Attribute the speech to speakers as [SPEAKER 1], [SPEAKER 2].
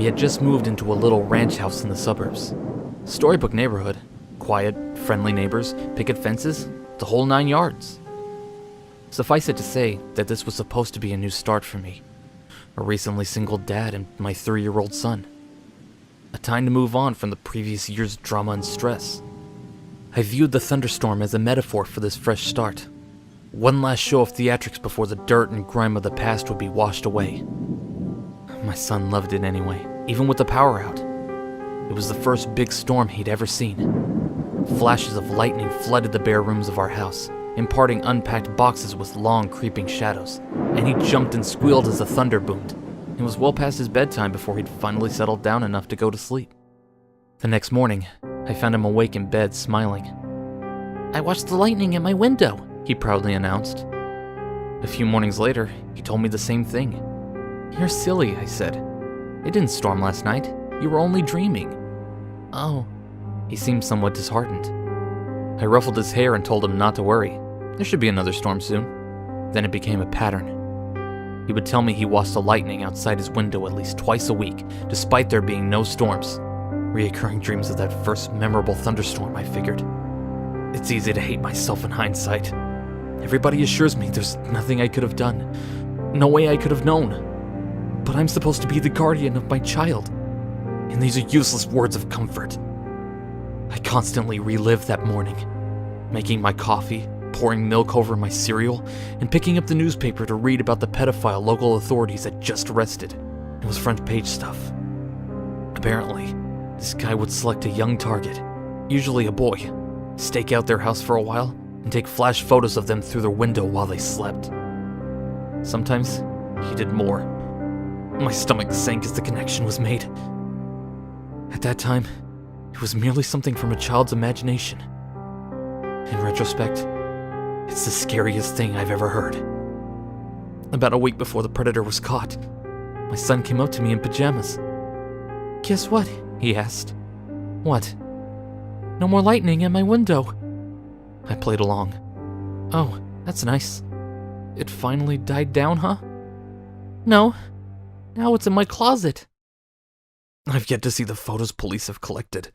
[SPEAKER 1] We had just moved into a little ranch house in the suburbs. Storybook neighborhood. Quiet, friendly neighbors, picket fences, the whole 9 yards. Suffice it to say that this was supposed to be a new start for me. A recently single dad and my 3-year-old son. A time to move on from the previous year's drama and stress. I viewed the thunderstorm as a metaphor for this fresh start. One last show of theatrics before the dirt and grime of the past would be washed away. My son loved it anyway, even with the power out. It was the first big storm he'd ever seen. Flashes of lightning flooded the bare rooms of our house, imparting unpacked boxes with long creeping shadows, and he jumped and squealed as the thunder boomed. It was well past his bedtime before he'd finally settled down enough to go to sleep. The next morning, I found him awake in bed, smiling. "I watched the lightning at my window," he proudly announced. A few mornings later, he told me the same thing. "You're silly," I said. "It didn't storm last night. You were only dreaming." "Oh." He seemed somewhat disheartened. I ruffled his hair and told him not to worry. There should be another storm soon. Then it became a pattern. He would tell me he watched the lightning outside his window at least twice a week, despite there being no storms. Reoccurring dreams of that first memorable thunderstorm, I figured. It's easy to hate myself in hindsight. Everybody assures me there's nothing I could have done. No way I could have known. But I'm supposed to be the guardian of my child. And these are useless words of comfort. I constantly relived that morning, making my coffee, pouring milk over my cereal, and picking up the newspaper to read about the pedophile local authorities had just arrested. It was front page stuff. Apparently, this guy would select a young target, usually a boy, stake out their house for a while, and take flash photos of them through their window while they slept. Sometimes, he did more. My stomach sank as the connection was made. At that time, it was merely something from a child's imagination. In retrospect, it's the scariest thing I've ever heard. About a week before the predator was caught, my son came up to me in pajamas. "Guess what?" he asked. "What?" "No more lightning at my window." I played along. "Oh, that's nice. It finally died down, huh?" "No. Now it's in my closet." I've yet to see the photos police have collected.